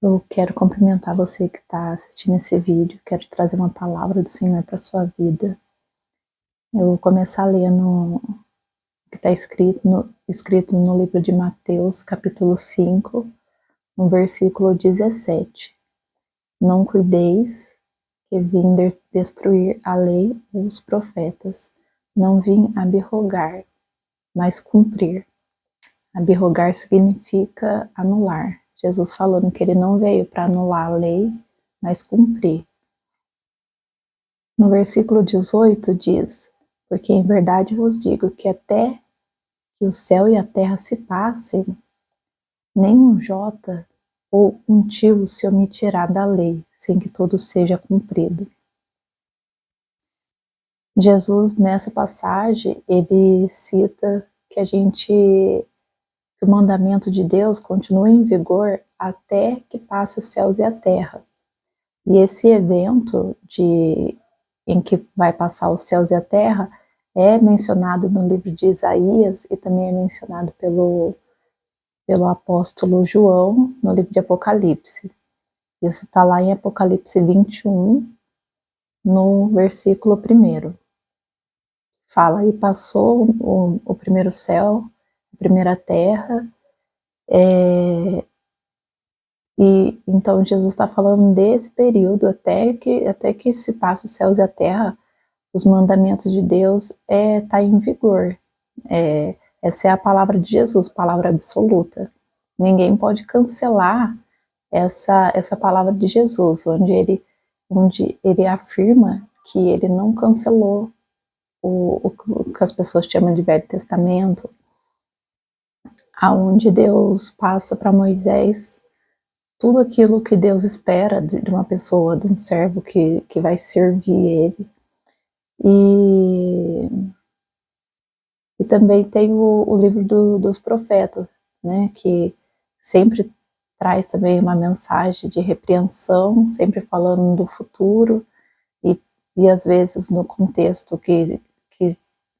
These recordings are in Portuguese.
Eu quero cumprimentar você que está assistindo esse vídeo, quero trazer uma palavra do Senhor para a sua vida. Eu vou começar lendo o que está escrito no livro de Mateus, capítulo 5, no versículo 17. Não cuideis que vim destruir a lei ou os profetas. Não vim abrogar, mas cumprir. Abrogar significa anular. Jesus falando que ele não veio para anular a lei, mas cumprir. No versículo 18 diz: porque em verdade vos digo que até que o céu e a terra se passem, nem um jota ou um tio se omitirá da lei, sem que tudo seja cumprido. Jesus, nessa passagem, ele cita que que o mandamento de Deus continua em vigor até que passe os céus e a terra. E esse evento em que vai passar os céus e a terra é mencionado no livro de Isaías e também é mencionado pelo apóstolo João no livro de Apocalipse. Isso está lá em Apocalipse 21, no versículo 1. Fala, e passou o primeiro céu, a primeira terra, e então Jesus está falando desse período até que se passe os céus e a terra, os mandamentos de Deus tá em vigor. Essa é a palavra de Jesus, palavra absoluta. Ninguém pode cancelar essa palavra de Jesus, onde ele afirma que ele não cancelou o que as pessoas chamam de Velho Testamento, aonde Deus passa para Moisés tudo aquilo que Deus espera de uma pessoa, de um servo que vai servir ele. E também tem o livro dos profetas, né, que sempre traz também uma mensagem de repreensão, sempre falando do futuro, e às vezes no contexto que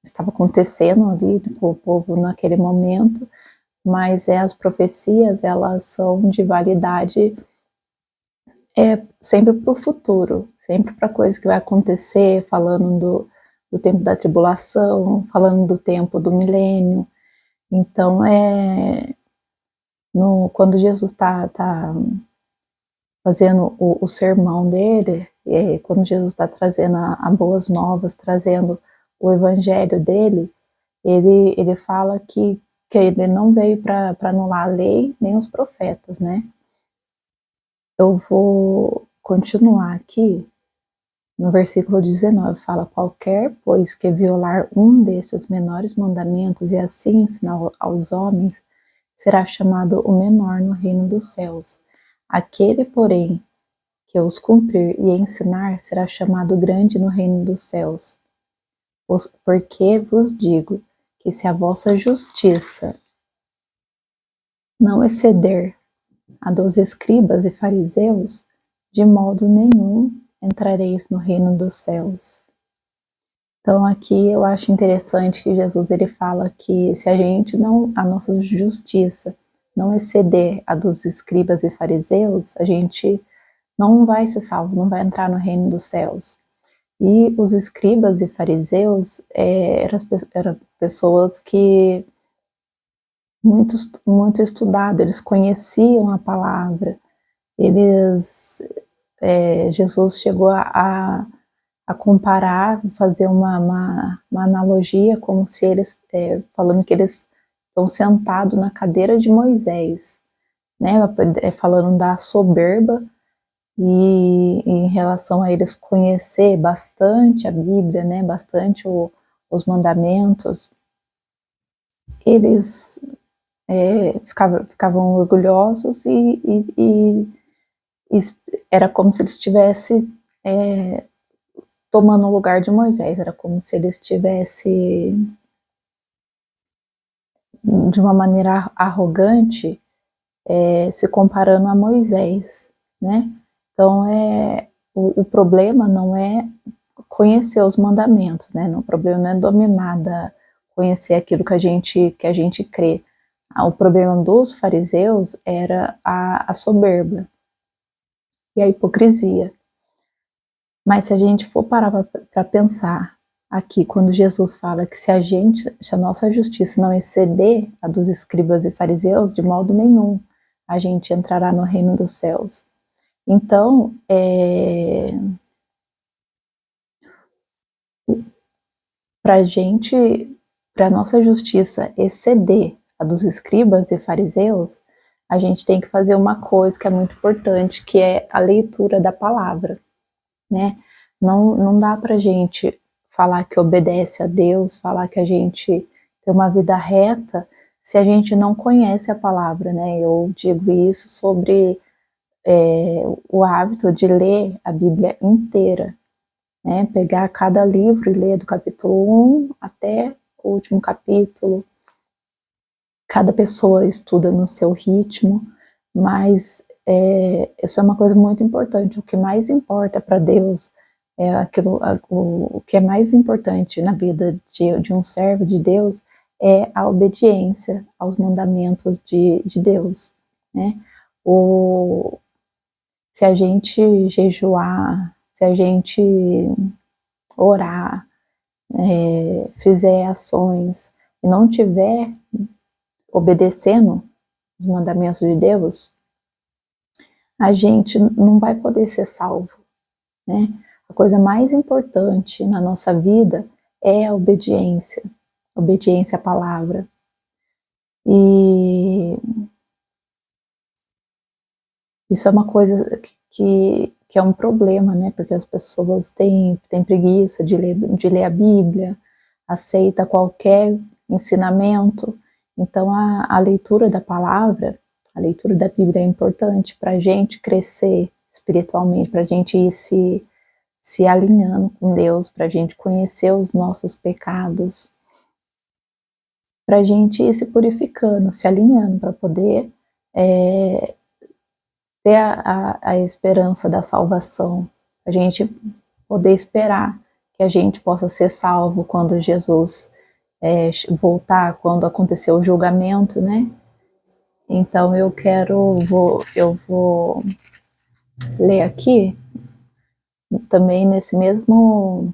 estava acontecendo ali com o povo naquele momento, mas as profecias, elas são de validade sempre para o futuro, sempre para coisa que vai acontecer, falando do tempo da tribulação, falando do tempo do milênio. Então, quando Jesus está fazendo o sermão dele, quando Jesus está trazendo a boas novas, trazendo o evangelho dele, ele fala que ele não veio para anular a lei nem os profetas, né? Eu vou continuar aqui no versículo 19, fala: qualquer, pois, que violar um desses menores mandamentos e assim ensinar aos homens, será chamado o menor no reino dos céus. Aquele, porém, que os cumprir e ensinar, será chamado grande no reino dos céus. Porque vos digo que se a vossa justiça não exceder a dos escribas e fariseus, de modo nenhum entrareis no reino dos céus. Então aqui eu acho interessante que Jesus ele fala que se a nossa justiça não exceder a dos escribas e fariseus, a gente não vai ser salvo, não vai entrar no reino dos céus. E os escribas e fariseus eram pessoas que muito estudado, eles conheciam a palavra, Jesus chegou a comparar, fazer uma analogia, como se eles, falando que eles estão sentados na cadeira de Moisés, né, falando da soberba, e em relação a eles conhecer bastante a Bíblia, né, bastante os mandamentos, eles ficavam orgulhosos e era como se eles estivessem tomando o lugar de Moisés, era como se ele estivesse de uma maneira arrogante se comparando a Moisés, né? Então o problema não é conhecer os mandamentos, né? O problema não é dominar, conhecer aquilo que a gente crê. O problema dos fariseus era a soberba, e a hipocrisia. Mas se a gente for parar para pensar aqui, quando Jesus fala que se a nossa justiça não exceder a dos escribas e fariseus, de modo nenhum a gente entrará no reino dos céus. Então, para a nossa justiça exceder a dos escribas e fariseus, a gente tem que fazer uma coisa que é muito importante, que é a leitura da palavra, né? Não dá para a gente falar que obedece a Deus, falar que a gente tem uma vida reta, se a gente não conhece a palavra, né? Eu digo isso sobre o hábito de ler a Bíblia inteira, né? Pegar cada livro e ler do capítulo 1 até o último capítulo. Cada pessoa estuda no seu ritmo, mas isso é uma coisa muito importante. O que mais importa para Deus o que é mais importante na vida de um servo de Deus é a obediência aos mandamentos de Deus, né? Se a gente jejuar, se a gente orar, fizer ações e não tiver obedecendo os mandamentos de Deus, a gente não vai poder ser salvo, né? A coisa mais importante na nossa vida é a obediência à palavra. E isso é uma coisa que é um problema, né? Porque as pessoas têm preguiça de ler a Bíblia, aceita qualquer ensinamento. Então, a leitura da palavra, a leitura da Bíblia é importante para a gente crescer espiritualmente, para a gente ir se alinhando com Deus, para a gente conhecer os nossos pecados, para a gente ir se purificando, se alinhando, para poder ter a esperança da salvação, a gente poder esperar que a gente possa ser salvo quando Jesus voltar, quando acontecer o julgamento, né? Então eu vou ler aqui, também nesse mesmo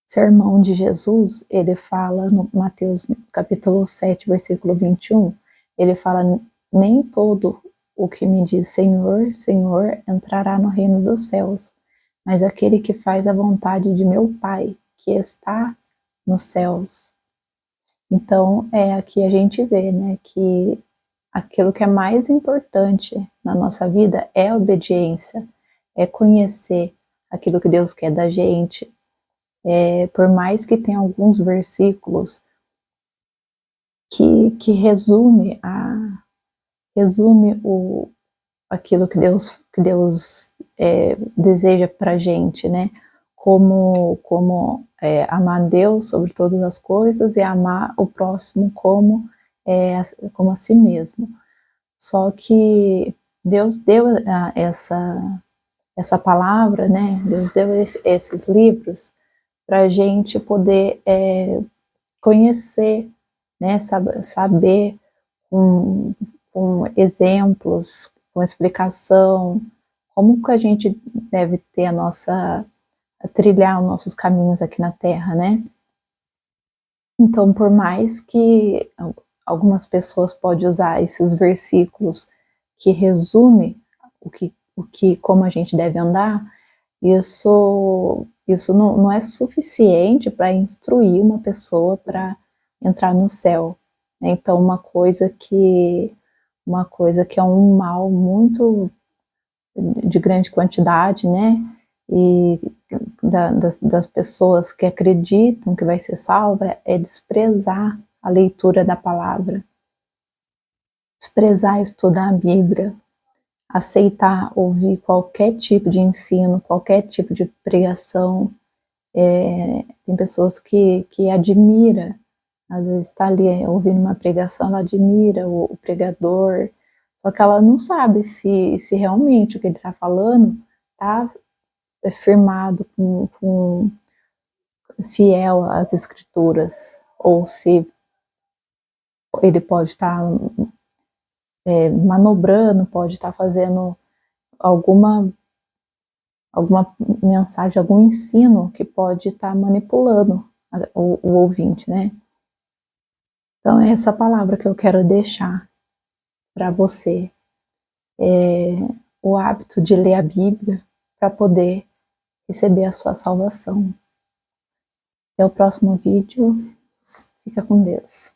sermão de Jesus, ele fala no Mateus capítulo 7, versículo 21, ele fala: nem todo o que me diz Senhor, Senhor, entrará no reino dos céus, mas aquele que faz a vontade de meu Pai, que está nos céus. Então, aqui a gente vê, né, que aquilo que é mais importante na nossa vida é a obediência, é conhecer aquilo que Deus quer da gente. Por mais que tenha alguns versículos que resume aquilo que Deus deseja para a gente, né? Como amar Deus sobre todas as coisas e amar o próximo como a si mesmo. Só que Deus deu essa palavra, né? Deus deu esses livros para a gente poder conhecer, né? Saber com exemplos, com explicação, como que a gente deve ter trilhar os nossos caminhos aqui na Terra, né? Então, por mais que algumas pessoas podem usar esses versículos que resume como a gente deve andar, isso não é suficiente para instruir uma pessoa para entrar no céu. Então, uma coisa que é um mal muito de grande quantidade, né? E das pessoas que acreditam que vai ser salva é desprezar a leitura da palavra, desprezar estudar a Bíblia, aceitar ouvir qualquer tipo de ensino, qualquer tipo de pregação. Tem pessoas que admira, às vezes está ali ouvindo uma pregação, ela admira o pregador, só que ela não sabe se realmente o que ele está falando está firmado, fiel às escrituras, ou se ele pode estar manobrando, pode estar fazendo alguma mensagem, algum ensino que pode estar manipulando o ouvinte, né? Então é essa palavra que eu quero deixar para você, o hábito de ler a Bíblia para poder receber a sua salvação. Até o próximo vídeo. Fica com Deus.